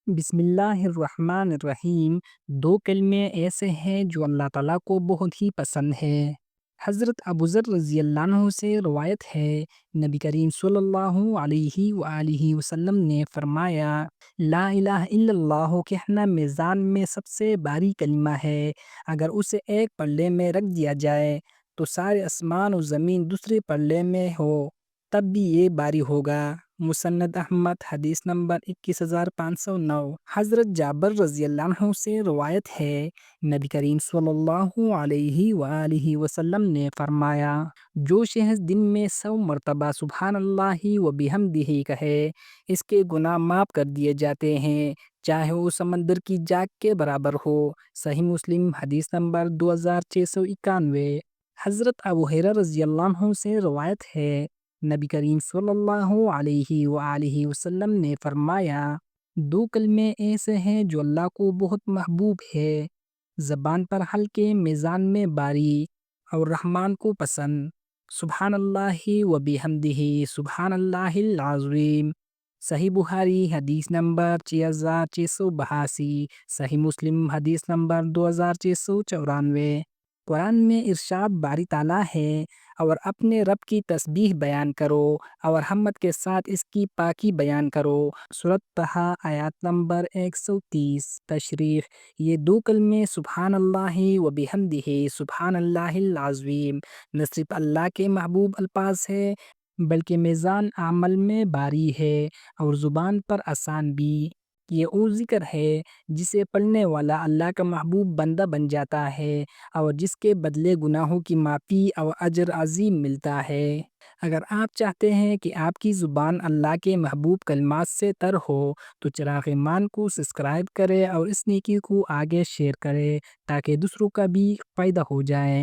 بسم اللہ الرحمن الرحیم۔ دو کلمے ایسے ہیں جو اللہ تعالیٰ کو بہت ہی پسند ہے۔ حضرت ابو ذر رضی اللہ عنہ سے روایت ہے، نبی کریم صلی اللہ علیہ وآلہ وسلم نے فرمایا، لا الہ الا اللہ کہنا میزان میں سب سے بھاری کلمہ ہے۔ اگر اسے ایک پلڑے میں رکھ دیا جائے تو سارے آسمان و زمین دوسرے پلڑے میں ہو تب بھی یہ بھاری ہوگا۔ مسند احمد حدیث نمبر 21509۔ حضرت جابر رضی اللہ عنہ سے روایت ہے، نبی کریم صلی اللہ علیہ وآلہ وسلم نے فرمایا، جو شخص دن میں 100 مرتبہ سبحان اللہ و بحمدہ کہے، اس کے گناہ معاف کر دیے جاتے ہیں، چاہے وہ سمندر کی جاگ کے برابر ہو۔ صحیح مسلم حدیث نمبر 2691۔ حضرت ابو ہریرہ رضی اللہ عنہ سے روایت ہے، نبی کریم صلی اللہ علیہ وآلہ وسلم نے فرمایا، دو کلمے ایسے ہیں جو اللہ کو بہت محبوب ہے، زبان پر ہلکے، میزان میں بھاری، اور رحمان کو پسند۔ سبحان اللہ و بحمدہ، سبحان اللہ العظیم۔ صحیح بخاری حدیث نمبر 6682۔ صحیح مسلم حدیث نمبر 2694۔ قرآن میں ارشاد باری تعالیٰ ہے، اور اپنے رب کی تسبیح بیان کرو اور حمد کے ساتھ اس کی پاکی بیان کرو۔ سورۃ طٰہٰ آیت نمبر 130۔ تشریح: یہ دو کلمے سبحان اللہ و بحمدہ، سبحان اللہ العظیم نہ صرف اللہ کے محبوب الفاظ ہیں بلکہ میزان اعمال میں بھاری ہے اور زبان پر آسان بھی۔ یہ وہ ذکر ہے جسے پڑھنے والا اللہ کا محبوب بندہ بن جاتا ہے اور جس کے بدلے گناہوں کی معافی اور اجر عظیم ملتا ہے۔ اگر آپ چاہتے ہیں کہ آپ کی زبان اللہ کے محبوب کلمات سے تر ہو تو چراغ ایمان کو سبسکرائب کریں اور اس نیکی کو آگے شیئر کریں تاکہ دوسروں کا بھی فائدہ ہو جائے۔